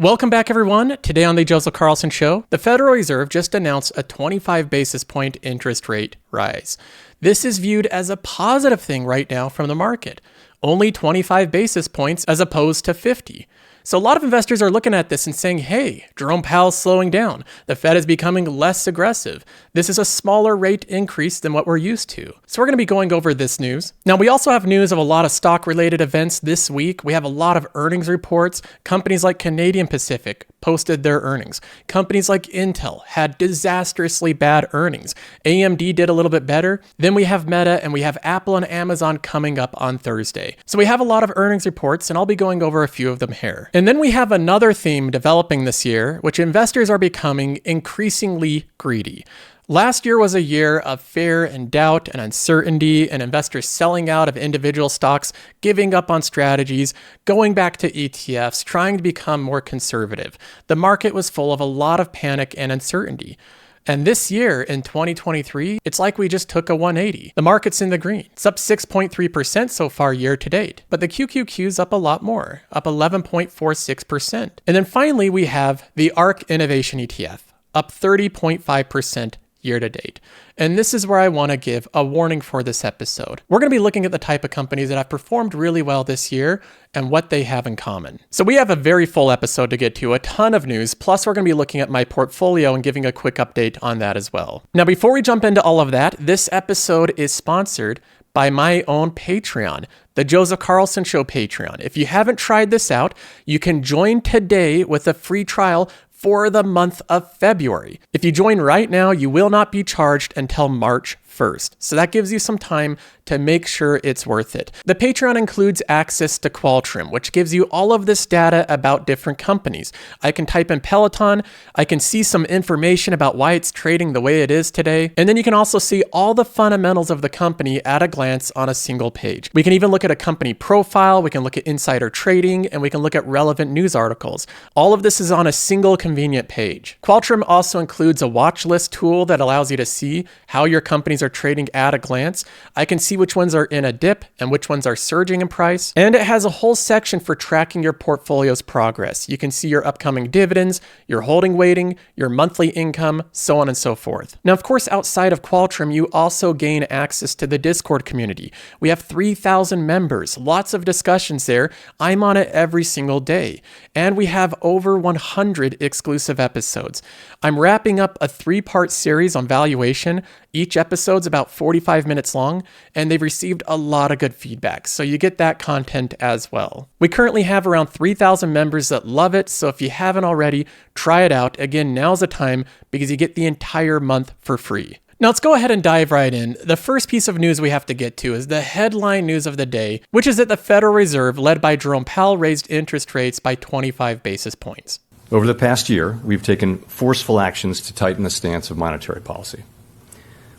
Welcome back, everyone. Today on the Joseph Carlson Show, the Federal Reserve just announced a 25 basis point interest rate rise. This is viewed as a positive thing right now from the market. Only 25 basis points as opposed to 50. So a lot of investors are looking at this and saying, hey, Jerome Powell's slowing down. The Fed is becoming less aggressive. This is a smaller rate increase than what we're used to. So we're going to be going over this news. Now, we also have news of a lot of stock-related events this week. We have a lot of earnings reports. Companies like Canadian Pacific posted their earnings. Companies like Intel had disastrously bad earnings. AMD did a little bit better. Then we have Meta and we have Apple and Amazon coming up on Thursday. So we have a lot of earnings reports and I'll be going over a few of them here. And then we have another theme developing this year, which investors are becoming increasingly greedy. Last year was a year of fear and doubt and uncertainty and investors selling out of individual stocks, giving up on strategies, going back to ETFs, trying to become more conservative. The market was full of a lot of panic and uncertainty. And this year, in 2023, it's like we just took a 180. The market's in the green. It's up 6.3% so far year to date. But the QQQ's up a lot more, up 11.46%. And then finally, we have the ARK Innovation ETF, up 30.5% year to date. And this is where I want to give a warning for this episode. We're going to be looking at the type of companies that have performed really well this year and what they have in common. So we have a very full episode to get to, a ton of news, plus we're going to be looking at my portfolio and giving a quick update on that as well. Now, before we jump into all of that, this episode is sponsored by my own Patreon, the Joseph Carlson Show Patreon. If you haven't tried this out, you can join today with a free trial for the month of February. If you join right now, you will not be charged until March 1st. So that gives you some time to make sure it's worth it. The Patreon includes access to Qualtrim, which gives you all of this data about different companies. I can type in Peloton, I can see some information about why it's trading the way it is today, and then you can also see all the fundamentals of the company at a glance on a single page. We can even look at a company profile, we can look at insider trading, and we can look at relevant news articles. All of this is on a single convenient page. Qualtrim also includes a watch list tool that allows you to see how your companies are trading at a glance. I can see which ones are in a dip and which ones are surging in price. And it has a whole section for tracking your portfolio's progress. You can see your upcoming dividends, your holding weighting, your monthly income, so on and so forth. Now, of course, outside of Qualtrim, you also gain access to the Discord community. We have 3,000 members, lots of discussions there. I'm on it every single day. And we have over 100 exclusive episodes. I'm wrapping up a 3-part series on valuation. Each episode's about 45 minutes long, and they've received a lot of good feedback, so you get that content as well. We currently have around 3,000 members that love it, so if you haven't already, try it out. Again, now's the time because you get the entire month for free. Now let's go ahead and dive right in. The first piece of news we have to get to is the headline news of the day, which is that the Federal Reserve, led by Jerome Powell, raised interest rates by 25 basis points. Over the past year, we've taken forceful actions to tighten the stance of monetary policy.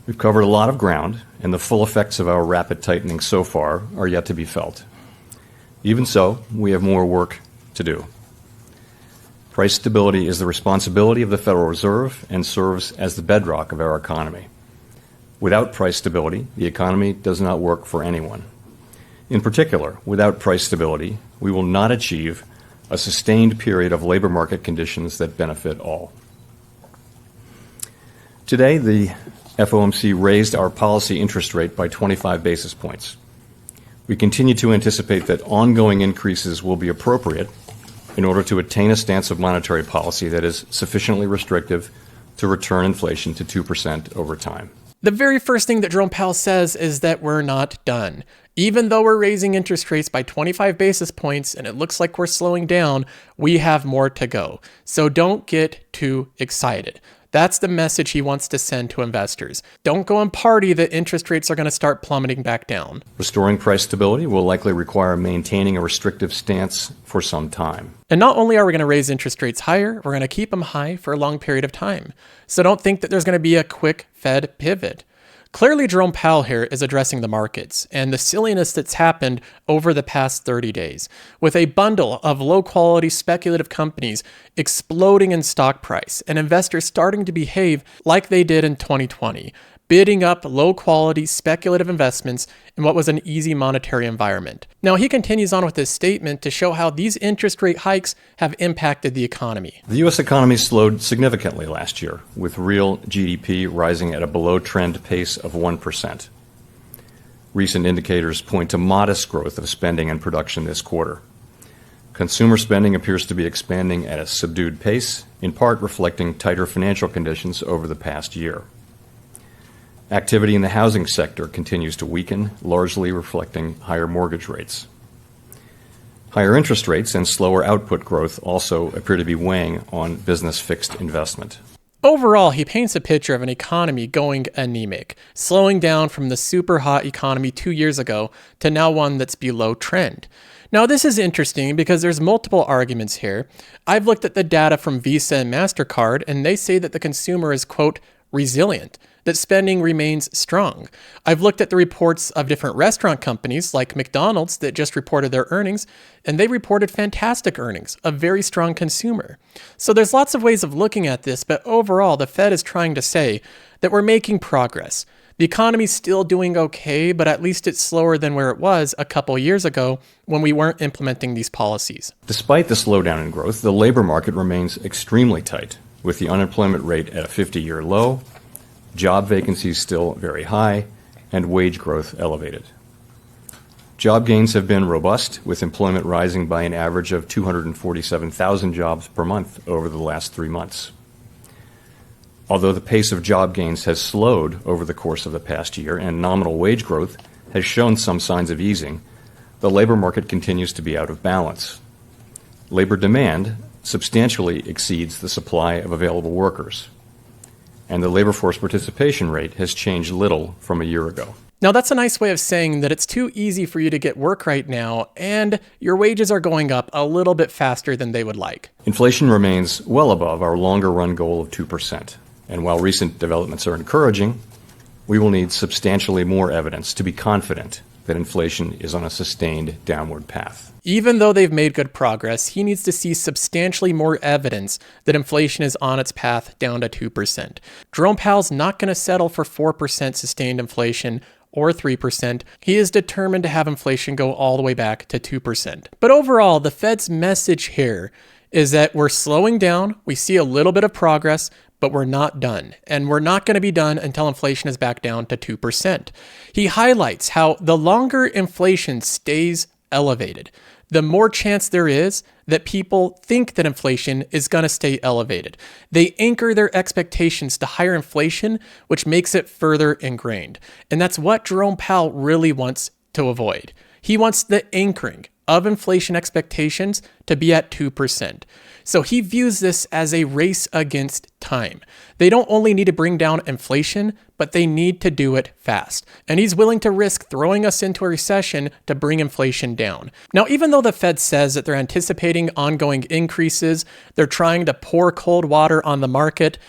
We've covered a lot of ground, and the full effects of our rapid tightening so far are yet to be felt. Even so, we have more work to do. Price stability is the responsibility of the Federal Reserve and serves as the bedrock of our economy. Without price stability, the economy does not work for anyone. In particular, without price stability, we will not achieve a sustained period of labor market conditions that benefit all. Today, the FOMC raised our policy interest rate by 25 basis points. We continue to anticipate that ongoing increases will be appropriate in order to attain a stance of monetary policy that is sufficiently restrictive to return inflation to 2% over time. The very first thing that Jerome Powell says is that we're not done. Even though we're raising interest rates by 25 basis points and it looks like we're slowing down, we have more to go. So don't get too excited. That's the message he wants to send to investors. Don't go and party that interest rates are going to start plummeting back down. Restoring price stability will likely require maintaining a restrictive stance for some time. And not only are we going to raise interest rates higher, we're going to keep them high for a long period of time. So don't think that there's going to be a quick Fed pivot. Clearly, Jerome Powell here is addressing the markets and the silliness that's happened over the past 30 days, with a bundle of low-quality speculative companies exploding in stock price and investors starting to behave like they did in 2020. bidding up low-quality speculative investments in what was an easy monetary environment. Now, he continues on with his statement to show how these interest rate hikes have impacted the economy. The U.S. economy slowed significantly last year, with real GDP rising at a below-trend pace of 1%. Recent indicators point to modest growth of spending and production this quarter. Consumer spending appears to be expanding at a subdued pace, in part reflecting tighter financial conditions over the past year. Activity in the housing sector continues to weaken, largely reflecting higher mortgage rates. Higher interest rates and slower output growth also appear to be weighing on business fixed investment. Overall, he paints a picture of an economy going anemic, slowing down from the super hot economy 2 years ago to now one that's below trend. Now, this is interesting because there's multiple arguments here. I've looked at the data from Visa and MasterCard, and they say that the consumer is, quote, resilient, that spending remains strong. I've looked at the reports of different restaurant companies like McDonald's that just reported their earnings, and they reported fantastic earnings, a very strong consumer. So there's lots of ways of looking at this, but overall, the Fed is trying to say that we're making progress. The economy's still doing okay, but at least it's slower than where it was a couple years ago when we weren't implementing these policies. Despite the slowdown in growth, the labor market remains extremely tight, with the unemployment rate at a 50-year low, job vacancies still very high, and wage growth elevated. Job gains have been robust, with employment rising by an average of 247,000 jobs per month over the last 3 months. Although the pace of job gains has slowed over the course of the past year and nominal wage growth has shown some signs of easing, the labor market continues to be out of balance. Labor demand substantially exceeds the supply of available workers, and the labor force participation rate has changed little from a year ago. Now, that's a nice way of saying that it's too easy for you to get work right now, and your wages are going up a little bit faster than they would like. Inflation remains well above our longer-run goal of 2%, and while recent developments are encouraging, we will need substantially more evidence to be confident that inflation is on a sustained downward path. Even though they've made good progress, he needs to see substantially more evidence that inflation is on its path down to 2%. Jerome Powell's not going to settle for 4% sustained inflation or 3%. He is determined to have inflation go all the way back to 2%. But overall, the Fed's message here is that we're slowing down, we see a little bit of progress, but we're not done. And we're not going to be done until inflation is back down to 2%. He highlights how the longer inflation stays elevated, the more chance there is that people think that inflation is going to stay elevated. They anchor their expectations to higher inflation, which makes it further ingrained. And that's what Jerome Powell really wants to avoid. He wants the anchoring of inflation expectations to be at 2%. So he views this as a race against time. They don't only need to bring down inflation, but they need to do it fast. And he's willing to risk throwing us into a recession to bring inflation down. Now, even though the Fed says that they're anticipating ongoing increases, they're trying to pour cold water on the market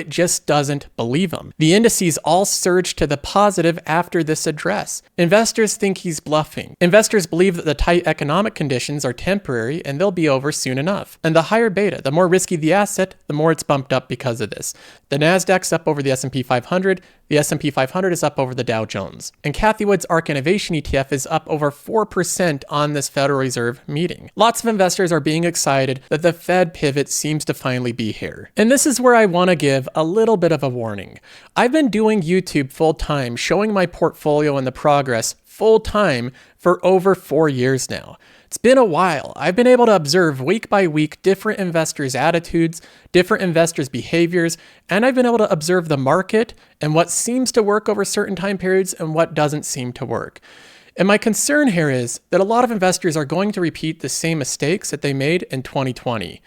just doesn't believe him. The indices all surged to the positive after this address. Investors think he's bluffing. Investors believe that the tight economic conditions are temporary and they'll be over soon enough. And the higher beta, the more risky the asset, the more it's bumped up because of this. The Nasdaq's up over the S&P 500, the S&P 500 is up over the Dow Jones. And Cathie Wood's ARK Innovation ETF is up over 4% on this Federal Reserve meeting. Lots of investors are being excited that the Fed pivot seems to finally be here. And this is where I want to give a little bit of a warning. I've been doing YouTube full time, showing my portfolio and the progress full time for over 4 years now. It's been a while. I've been able to observe week by week different investors' attitudes, different investors' behaviors, and I've been able to observe the market and what seems to work over certain time periods and what doesn't seem to work. And my concern here is that a lot of investors are going to repeat the same mistakes that they made in 2020.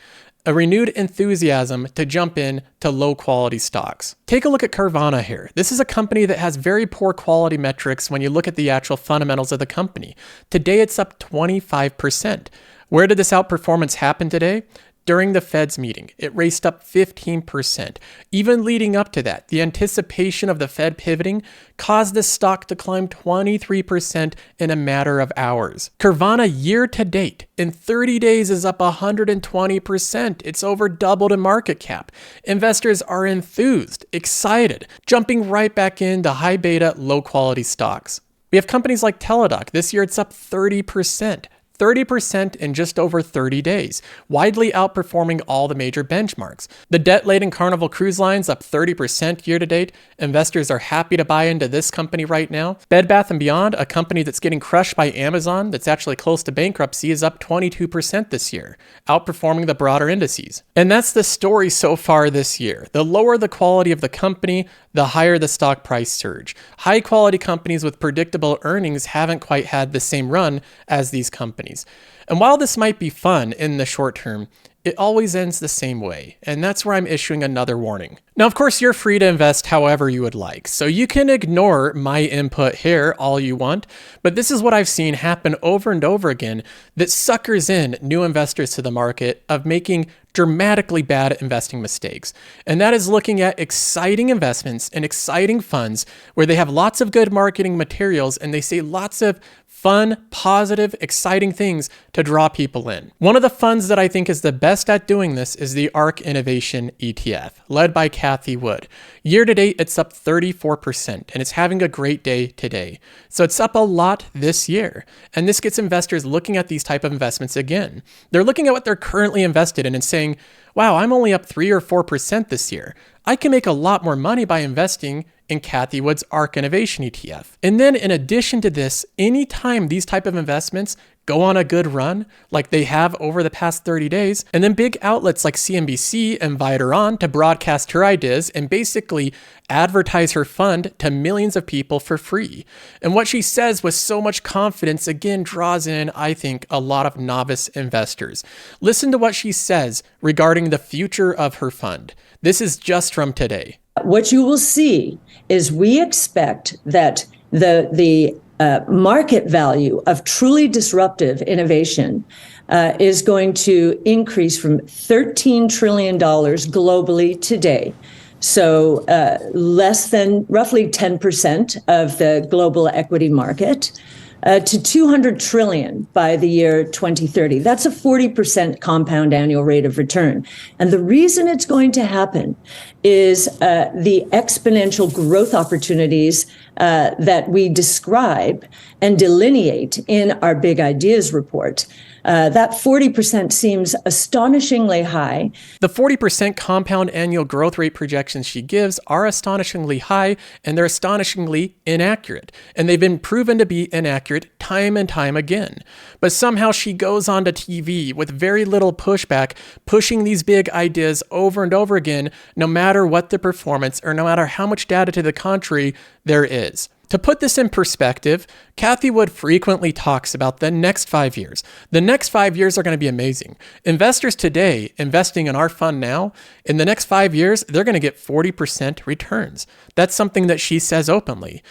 A renewed enthusiasm to jump in to low quality stocks. Take a look at Carvana here. This is a company that has very poor quality metrics when you look at the actual fundamentals of the company. Today it's up 25%. Where did this outperformance happen today? During the Fed's meeting, it raced up 15%. Even leading up to that, the anticipation of the Fed pivoting caused the stock to climb 23% in a matter of hours. Carvana year to date, in 30 days, is up 120%. It's over doubled in market cap. Investors are enthused, excited, jumping right back into high beta, low quality stocks. We have companies like Teladoc. This year it's up 30%. 30% in just over 30 days, widely outperforming all the major benchmarks. The debt-laden Carnival Cruise Line's up 30% year to date. Investors are happy to buy into this company right now. Bed Bath & Beyond, a company that's getting crushed by Amazon, that's actually close to bankruptcy, is up 22% this year, outperforming the broader indices. And that's the story so far this year. The lower the quality of the company, the higher the stock price surge. High-quality companies with predictable earnings haven't quite had the same run as these companies. And while this might be fun in the short term, it always ends the same way, and that's where I'm issuing another warning. Now, of course, you're free to invest however you would like, so you can ignore my input here all you want, but this is what I've seen happen over and over again that suckers in new investors to the market of making dramatically bad investing mistakes. And that is looking at exciting investments and exciting funds where they have lots of good marketing materials and they say lots of fun, positive, exciting things to draw people in. One of the funds that I think is the best at doing this is the ARK Innovation ETF, led by Cathie Wood. Year to date, it's up 34%, and it's having a great day today. So it's up a lot this year. And this gets investors looking at these type of investments again. They're looking at what they're currently invested in and saying, wow, I'm only up 3 or 4% this year. I can make a lot more money by investing in Cathie Wood's ARK Innovation ETF. And then in addition to this, anytime these type of investments go on a good run, like they have over the past 30 days, and then big outlets like CNBC invite her on to broadcast her ideas and basically advertise her fund to millions of people for free. And what she says with so much confidence, again, draws in, I think, a lot of novice investors. Listen to what she says regarding the future of her fund. This is just from today. What you will see is we expect that the market value of truly disruptive innovation is going to increase from $13 trillion globally today. So less than roughly 10% of the global equity market to $200 trillion by the year 2030. That's a 40% compound annual rate of return. And the reason it's going to happen is the exponential growth opportunities that we describe and delineate in our Big Ideas report. That 40% seems astonishingly high. The 40% compound annual growth rate projections she gives are astonishingly high, and they're astonishingly inaccurate. And they've been proven to be inaccurate time and time again. But somehow she goes onto TV with very little pushback, pushing these big ideas over and over again, no matter what the performance or no matter how much data to the contrary there is. To put this in perspective, Cathie Wood frequently talks about the next 5 years. The next 5 years are going to be amazing. Investors today investing in our fund now, in the next 5 years, they're going to get 40% returns. That's something that she says openly.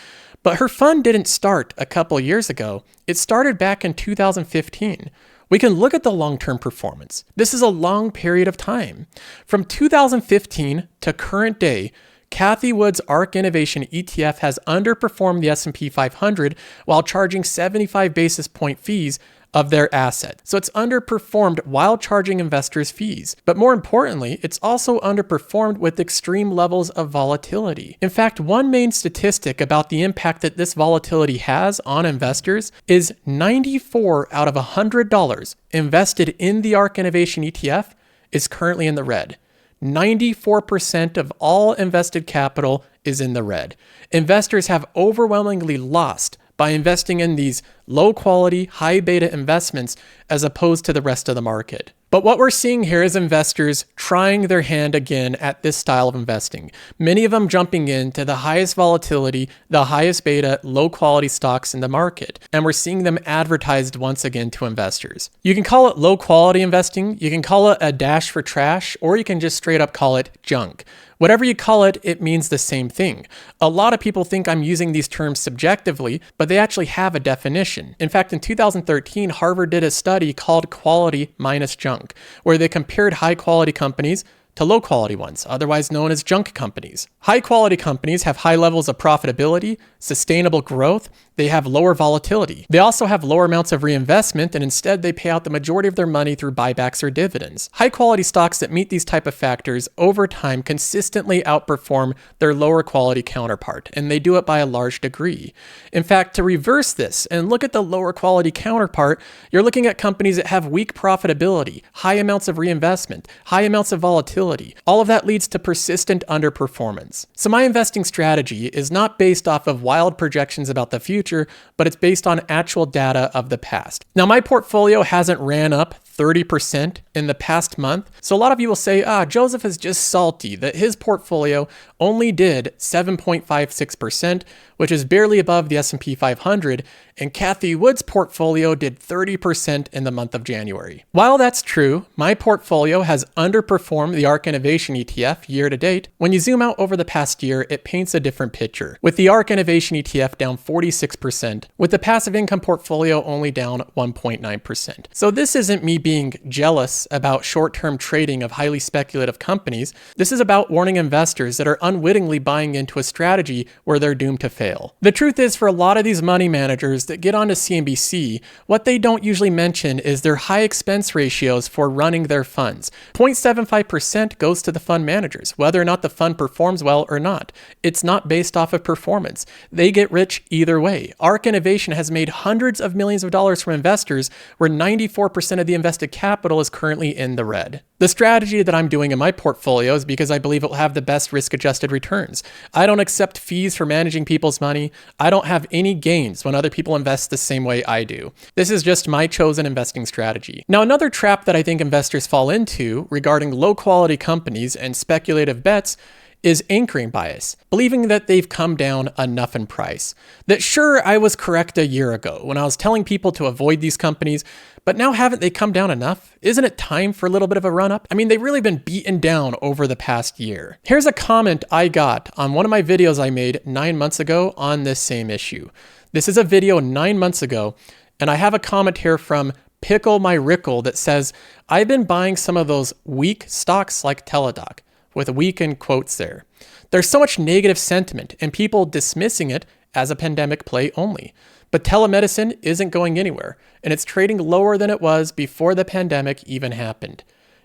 But her fund didn't start a couple years ago. It started back in 2015. We can look at the long-term performance. This is a long period of time. From 2015 to current day, Cathie Wood's ARK Innovation ETF has underperformed the S&P 500 while charging 75 basis point fees of their asset. So it's underperformed while charging investors fees. But more importantly, it's also underperformed with extreme levels of volatility. In fact, one main statistic about the impact that this volatility has on investors is 94 out of $100 invested in the ARK Innovation ETF is currently in the red. 94% of all invested capital is in the red. Investors have overwhelmingly lost by investing in these low quality, high beta investments as opposed to the rest of the market. But what we're seeing here is investors trying their hand again at this style of investing. Many of them jumping into the highest volatility, the highest beta, low quality stocks in the market. And we're seeing them advertised once again to investors. You can call it low quality investing, you can call it a dash for trash, or you can just straight up call it junk. Whatever you call it, it means the same thing. A lot of people think I'm using these terms subjectively, but they actually have a definition. valuation. In fact, in 2013, Harvard did a study called Quality Minus Junk, where they compared high-quality companies to low-quality ones, otherwise known as junk companies. High-quality companies have high levels of profitability, sustainable growth, they have lower volatility. They also have lower amounts of reinvestment, and instead they pay out the majority of their money through buybacks or dividends. High-quality stocks that meet these type of factors over time consistently outperform their lower quality counterpart, and they do it by a large degree. In fact, to reverse this and look at the lower quality counterpart, you're looking at companies that have weak profitability, high amounts of reinvestment, high amounts of volatility. All of that leads to persistent underperformance. So my investing strategy is not based off of wild projections about the future, but it's based on actual data of the past. Now, my portfolio hasn't ran up 30% in the past month. So a lot of you will say, Joseph is just salty that his portfolio only did 7.56%, which is barely above the S&P 500, and Kathy Wood's portfolio did 30% in the month of January. While that's true, my portfolio has underperformed the ARK Innovation ETF year to date. When you zoom out over the past year, it paints a different picture, with the ARK Innovation ETF down 46%, with the passive income portfolio only down 1.9%. So this isn't me being jealous about short-term trading of highly speculative companies. This is about warning investors that are unwittingly buying into a strategy where they're doomed to fail. The truth is, for a lot of these money managers that get onto CNBC, what they don't usually mention is their high expense ratios for running their funds. 0.75% goes to the fund managers, whether or not the fund performs well or not. It's not based off of performance. They get rich either way. ARK Innovation has made hundreds of millions of dollars from investors, where 94% of the invested capital is currently in the red. The strategy that I'm doing in my portfolio is because I believe it will have the best risk-adjusted returns. I don't accept fees for managing people's money. I don't have any gains when other people invest the same way I do. This is just my chosen investing strategy. Now, another trap that I think investors fall into regarding low-quality companies and speculative bets is anchoring bias, believing that they've come down enough in price. That sure, I was correct a year ago when I was telling people to avoid these companies, but now haven't they come down enough? Isn't it time for a little bit of a run up? I mean, they've really been beaten down over the past year. Here's a comment I got on one of my videos I made 9 months ago on this same issue. This is a video 9 months ago, and I have a comment here from Pickle My Rickle that says, I've been buying some of those weak stocks like Teladoc, with weak in quotes there. There's so much negative sentiment and people dismissing it as a pandemic play only. But telemedicine isn't going anywhere, and it's trading lower than it was before the pandemic even happened.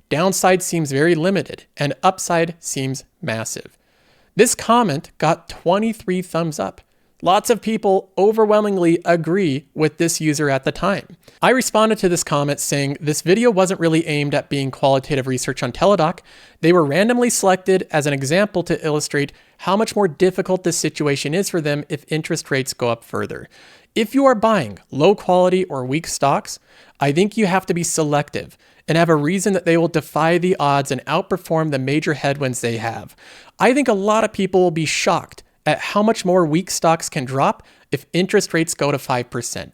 Downside seems very limited, and upside seems massive. This comment got 23 thumbs up. Lots of people overwhelmingly agree with this user at the time. I responded to this comment saying this video wasn't really aimed at being qualitative research on Teladoc. They were randomly selected as an example to illustrate how much more difficult this situation is for them if interest rates go up further. If you are buying low quality or weak stocks, I think you have to be selective and have a reason that they will defy the odds and outperform the major headwinds they have. I think a lot of people will be shocked at how much more weak stocks can drop if interest rates go to 5%.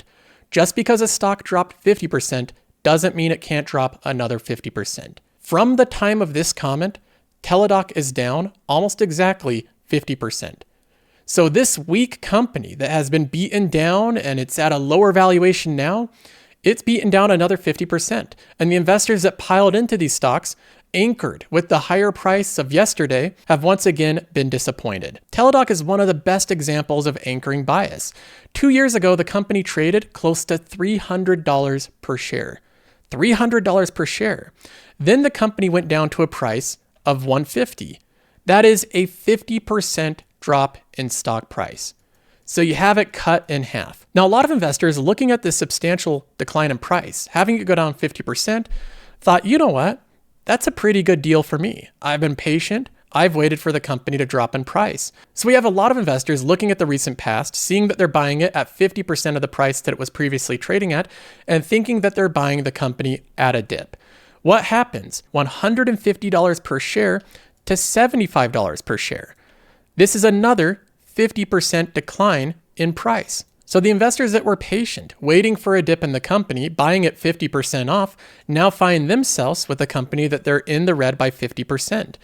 Just because a stock dropped 50% doesn't mean it can't drop another 50%. From the time of this comment, Teladoc is down almost exactly 50%. So this weak company that has been beaten down and it's at a lower valuation now, it's beaten down another 50%. And the investors that piled into these stocks, anchored with the higher price of yesterday, have once again been disappointed. Teladoc is one of the best examples of anchoring bias. 2 years ago, the company traded close to $300 per share. $300 per share. Then the company went down to a price of $150. That is a 50% drop in stock price. So you have it cut in half. Now, a lot of investors looking at this substantial decline in price, having it go down 50%, thought, you know what? That's a pretty good deal for me. I've been patient. I've waited for the company to drop in price. So we have a lot of investors looking at the recent past, seeing that they're buying it at 50% of the price that it was previously trading at, and thinking that they're buying the company at a dip. What happens? $150 per share to $75 per share. This is another 50% decline in price. So the investors that were patient, waiting for a dip in the company, buying it 50% off, now find themselves with a company that they're in the red by 50%.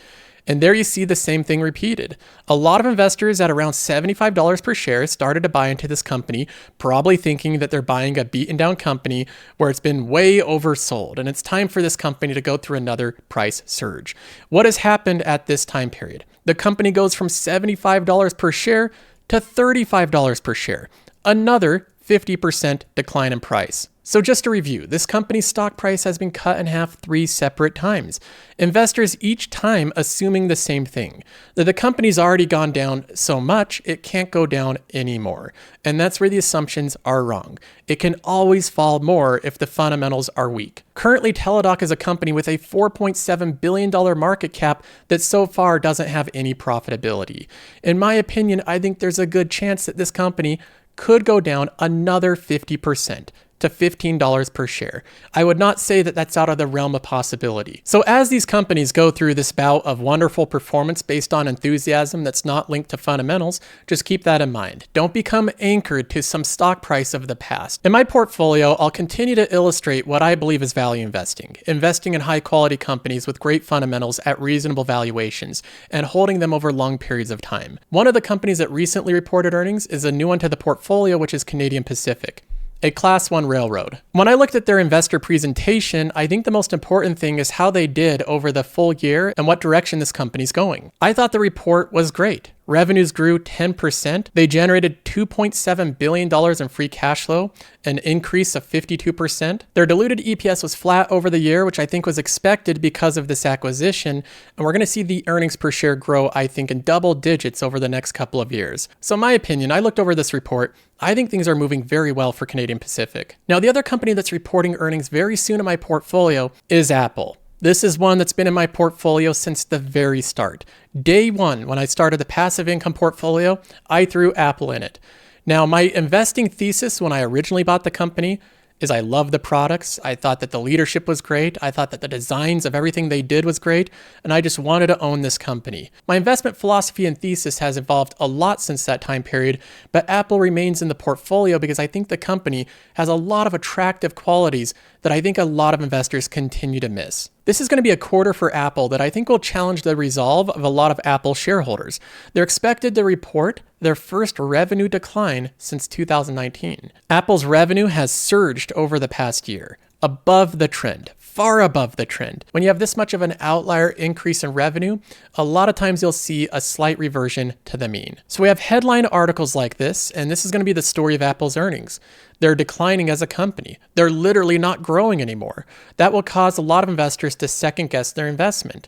And there you see the same thing repeated. A lot of investors at around $75 per share started to buy into this company, probably thinking that they're buying a beaten down company where it's been way oversold, and it's time for this company to go through another price surge. What has happened at this time period? The company goes from $75 per share to $35 per share, another 50% decline in price. So just to review, this company's stock price has been cut in half 3 separate times. Investors each time assuming the same thing, that the company's already gone down so much, it can't go down anymore. And that's where the assumptions are wrong. It can always fall more if the fundamentals are weak. Currently, Teladoc is a company with a $4.7 billion market cap that so far doesn't have any profitability. In my opinion, I think there's a good chance that this company could go down another 50%. To $15 per share. I would not say that that's out of the realm of possibility. So as these companies go through this bout of wonderful performance based on enthusiasm that's not linked to fundamentals, just keep that in mind. Don't become anchored to some stock price of the past. In my portfolio, I'll continue to illustrate what I believe is value investing. Investing in high quality companies with great fundamentals at reasonable valuations and holding them over long periods of time. One of the companies that recently reported earnings is a new one to the portfolio, which is Canadian Pacific, a Class 1 railroad. When I looked at their investor presentation, I think the most important thing is how they did over the full year and what direction this company's going. I thought the report was great. Revenues grew 10%. They generated $2.7 billion in free cash flow, an increase of 52%. Their diluted EPS was flat over the year, which I think was expected because of this acquisition. And we're going to see the earnings per share grow, I think, in double digits over the next couple of years. So in my opinion, I looked over this report. I think things are moving very well for Canadian Pacific. Now, the other company that's reporting earnings very soon in my portfolio is Apple. This is one that's been in my portfolio since the very start. Day one, when I started the passive income portfolio, I threw Apple in it. Now, my investing thesis when I originally bought the company is I love the products. I thought that the leadership was great. I thought that the designs of everything they did was great. And I just wanted to own this company. My investment philosophy and thesis has evolved a lot since that time period, but Apple remains in the portfolio because I think the company has a lot of attractive qualities that I think a lot of investors continue to miss. This is going to be a quarter for Apple that I think will challenge the resolve of a lot of Apple shareholders. They're expected to report their first revenue decline since 2019. Apple's revenue has surged over the past year, above the trend, far above the trend. When you have this much of an outlier increase in revenue, a lot of times you'll see a slight reversion to the mean. So we have headline articles like this, and this is going to be the story of Apple's earnings. They're declining as a company. They're literally not growing anymore. That will cause a lot of investors to second guess their investment.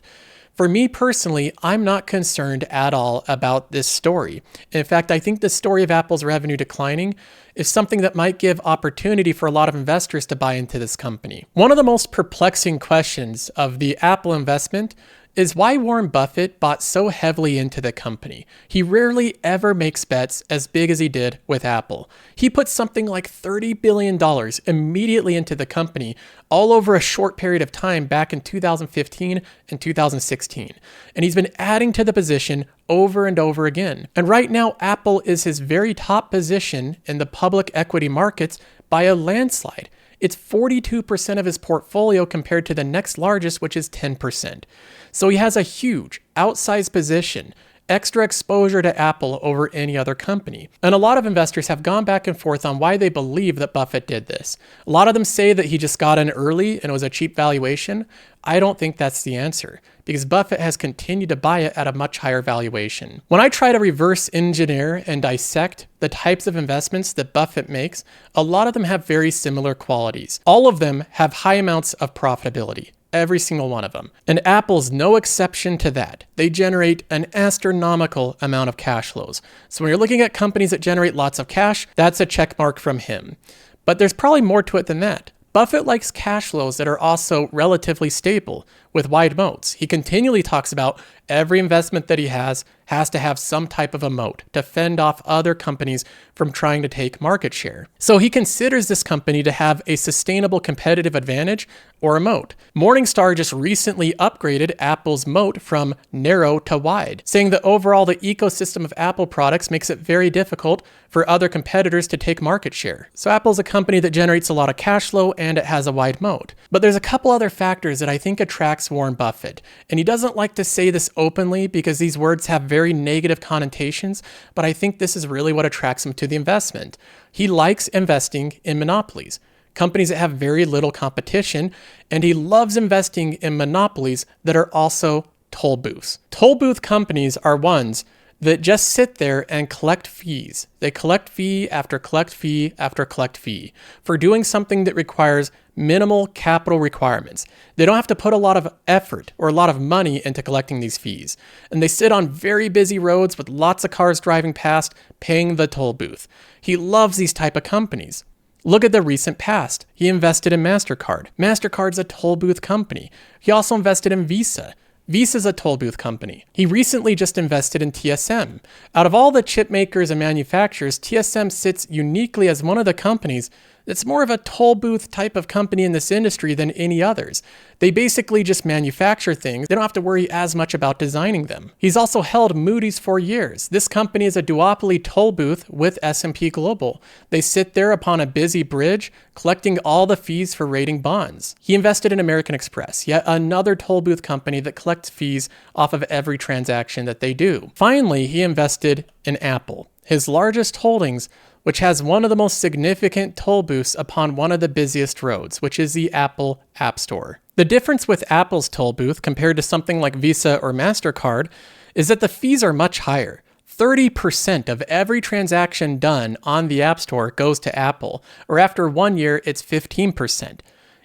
For me personally, I'm not concerned at all about this story. In fact, I think the story of Apple's revenue declining is something that might give opportunity for a lot of investors to buy into this company. One of the most perplexing questions of the Apple investment is why Warren Buffett bought so heavily into the company. He rarely ever makes bets as big as he did with Apple. He put something like $30 billion immediately into the company all over a short period of time back in 2015 and 2016. And he's been adding to the position over and over again. And right now, Apple is his very top position in the public equity markets by a landslide. It's 42% of his portfolio compared to the next largest, which is 10%. So he has a huge outsized position, extra exposure to Apple over any other company. And a lot of investors have gone back and forth on why they believe that Buffett did this. A lot of them say that he just got in early and it was a cheap valuation. I don't think that's the answer, because Buffett has continued to buy it at a much higher valuation. When I try to reverse engineer and dissect the types of investments that Buffett makes, a lot of them have very similar qualities. All of them have high amounts of profitability. Every single one of them. And Apple's no exception to that. They generate an astronomical amount of cash flows. So when you're looking at companies that generate lots of cash, that's a check mark from him. But there's probably more to it than that. Buffett likes cash flows that are also relatively stable with wide moats. He continually talks about every investment that he has to have some type of a moat to fend off other companies from trying to take market share. So he considers this company to have a sustainable competitive advantage or a moat. Morningstar just recently upgraded Apple's moat from narrow to wide, saying that overall the ecosystem of Apple products makes it very difficult for other competitors to take market share. So Apple's a company that generates a lot of cash flow and it has a wide moat. But there's a couple other factors that I think attracts attracts Warren Buffett. And he doesn't like to say this openly because these words have very negative connotations, but I think this is really what attracts him to the investment. He likes investing in monopolies, companies that have very little competition, and he loves investing in monopolies that are also toll booths. Toll booth companies are ones that just sit there and collect fees. They collect fee after collect fee after collect fee for doing something that requires minimal capital requirements. They don't have to put a lot of effort or a lot of money into collecting these fees. And they sit on very busy roads with lots of cars driving past, paying the toll booth. He loves these type of companies. Look at the recent past. He invested in MasterCard. MasterCard's a toll booth company. He also invested in Visa. Visa's a toll booth company. He recently just invested in TSM. Out of all the chip makers and manufacturers, TSM sits uniquely as one of the companies that's more of a toll booth type of company in this industry than any others. They basically just manufacture things. They don't have to worry as much about designing them. He's also held Moody's for years. This company is a duopoly toll booth with S&P Global. They sit there upon a busy bridge, collecting all the fees for rating bonds. He invested in American Express, yet another toll booth company that collects fees off of every transaction that they do. Finally, he invested in Apple, his largest holdings, which has one of the most significant toll booths upon one of the busiest roads, which is the Apple App Store. The difference with Apple's toll booth compared to something like Visa or MasterCard is that the fees are much higher. 30% of every transaction done on the App Store goes to Apple, or after 1 year, it's 15%.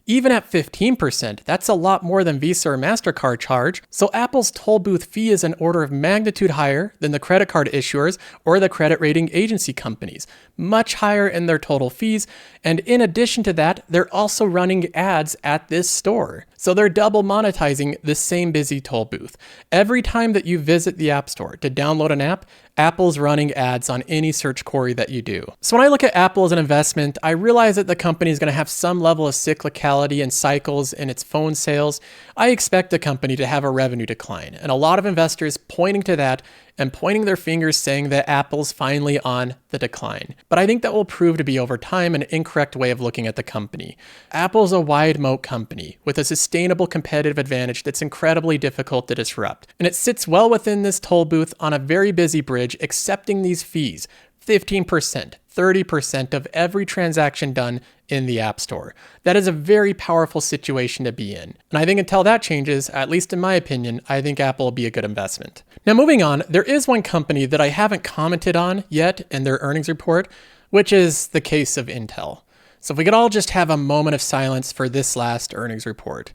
Even at 15%, that's a lot more than Visa or MasterCard charge, so Apple's toll booth fee is an order of magnitude higher than the credit card issuers or the credit rating agency companies, much higher in their total fees, and in addition to that, they're also running ads at this store. So they're double monetizing the same busy toll booth. Every time that you visit the App Store to download an app, Apple's running ads on any search query that you do. So when I look at Apple as an investment, I realize that the company is going to have some level of cyclicality and cycles in its phone sales. I expect the company to have a revenue decline, and a lot of investors pointing to that and pointing their fingers saying that Apple's finally on the decline. But I think that will prove to be over time an incorrect way of looking at the company. Apple's a wide moat company with a sustainable competitive advantage that's incredibly difficult to disrupt. And it sits well within this toll booth on a very busy bridge accepting these fees, 15%, 30% of every transaction done in the App Store. That is a very powerful situation to be in. And I think until that changes, at least in my opinion, I think Apple will be a good investment. Now moving on, there is one company that I haven't commented on yet in their earnings report, which is the case of Intel. So if we could all just have a moment of silence for this last earnings report.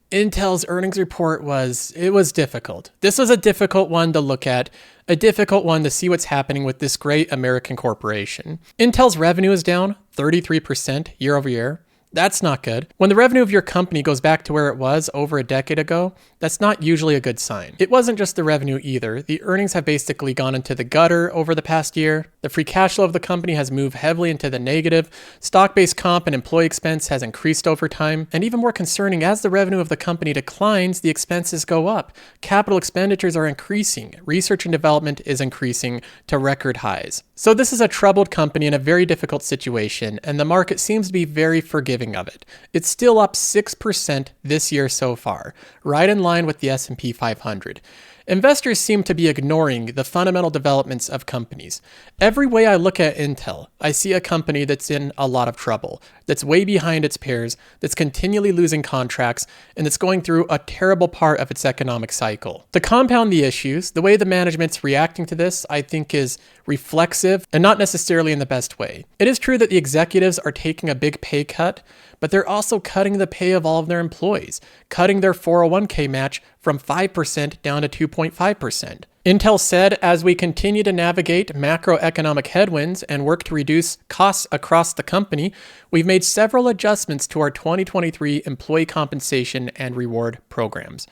Intel's earnings report was difficult. This was a difficult one to look at, a difficult one to see what's happening with this great American corporation. Intel's revenue is down 33% year over year. That's not good. When the revenue of your company goes back to where it was over a decade ago, that's not usually a good sign. It wasn't just the revenue either. The earnings have basically gone into the gutter over the past year. The free cash flow of the company has moved heavily into the negative. Stock-based comp and employee expense has increased over time. And even more concerning, as the revenue of the company declines, the expenses go up. Capital expenditures are increasing. Research and development is increasing to record highs. So this is a troubled company in a very difficult situation, and the market seems to be very forgiving of it. It's still up 6% this year so far, right in line with the S&P 500. Investors seem to be ignoring the fundamental developments of companies. Every way I look at Intel, I see a company that's in a lot of trouble, that's way behind its peers, that's continually losing contracts, and that's going through a terrible part of its economic cycle. To compound the issues, the way the management's reacting to this, I think, is reflexive and not necessarily in the best way. It is true that the executives are taking a big pay cut, but they're also cutting the pay of all of their employees, cutting their 401k match from 5% down to 2.5%. Intel said, as we continue to navigate macroeconomic headwinds and work to reduce costs across the company, we've made several adjustments to our 2023 employee compensation and reward programs.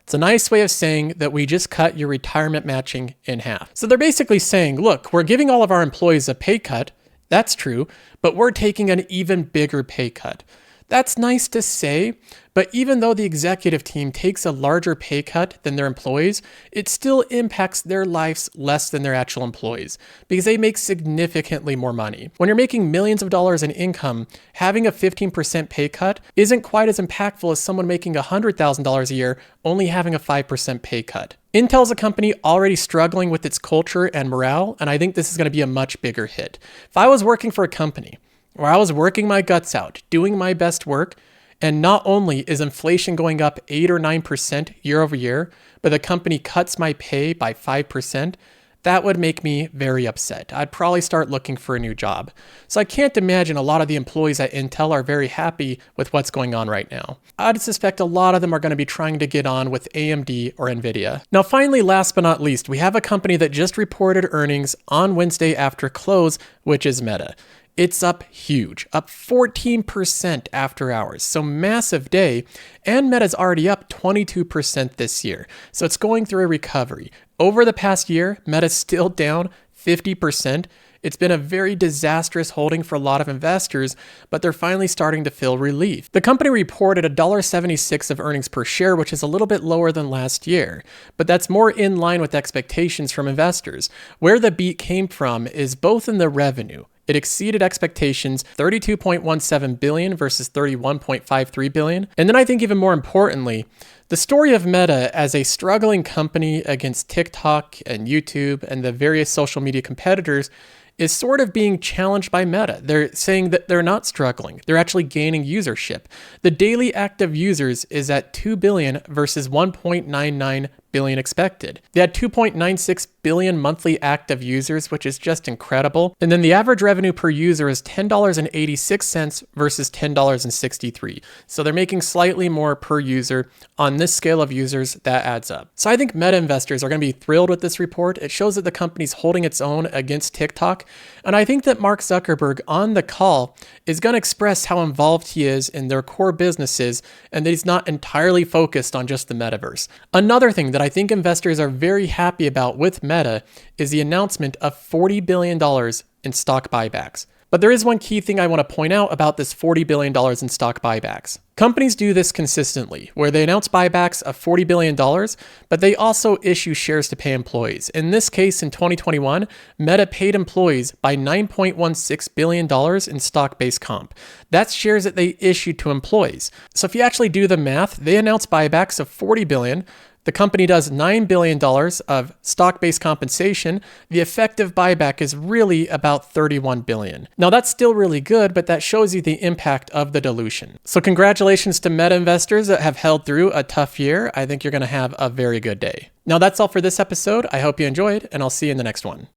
It's a nice way of saying that we just cut your retirement matching in half. So they're basically saying, look, we're giving all of our employees a pay cut. That's true, but we're taking an even bigger pay cut. That's nice to say, but even though the executive team takes a larger pay cut than their employees, it still impacts their lives less than their actual employees because they make significantly more money. When you're making millions of dollars in income, having a 15% pay cut isn't quite as impactful as someone making $100,000 a year only having a 5% pay cut. Intel's a company already struggling with its culture and morale, and I think this is going to be a much bigger hit. If I was working for a company where I was working my guts out, doing my best work, and not only is inflation going up 8 or 9% year over year, but the company cuts my pay by 5%, that would make me very upset. I'd probably start looking for a new job. So I can't imagine a lot of the employees at Intel are very happy with what's going on right now. I'd suspect a lot of them are going to be trying to get on with AMD or Nvidia. Now finally, last but not least, we have a company that just reported earnings on Wednesday after close, which is Meta. It's up huge, up 14% after hours. So massive day, and Meta's already up 22% this year. So it's going through a recovery. Over the past year, Meta's still down 50%. It's been a very disastrous holding for a lot of investors, but they're finally starting to feel relief. The company reported $1.76 of earnings per share, which is a little bit lower than last year, but that's more in line with expectations from investors. Where the beat came from is both in the revenue. It exceeded expectations, $32.17 billion versus $31.53 billion. And then I think even more importantly, the story of Meta as a struggling company against TikTok and YouTube and the various social media competitors is sort of being challenged by Meta. They're saying that they're not struggling. They're actually gaining usership. The daily active users is at 2 billion versus 1.99 billion expected. They had 2.96 billion monthly active users, which is just incredible. And then the average revenue per user is $10.86 versus $10.63. So they're making slightly more per user. On this scale of users, that adds up. So I think Meta investors are going to be thrilled with this report. It shows that the company's holding its own against TikTok. And I think that Mark Zuckerberg on the call is going to express how involved he is in their core businesses and that he's not entirely focused on just the metaverse. Another thing that I think investors are very happy about with Meta is the announcement of $40 billion in stock buybacks. But there is one key thing I want to point out about this $40 billion in stock buybacks. Companies do this consistently, where they announce buybacks of $40 billion, but they also issue shares to pay employees. In this case, in 2021, Meta paid employees by $9.16 billion in stock-based comp. That's shares that they issued to employees. So if you actually do the math, they announce buybacks of $40 billion. The company does $9 billion of stock-based compensation. The effective buyback is really about $31 billion. Now that's still really good, but that shows you the impact of the dilution. So congratulations to Meta investors that have held through a tough year. I think you're going to have a very good day. Now that's all for this episode. I hope you enjoyed, and I'll see you in the next one.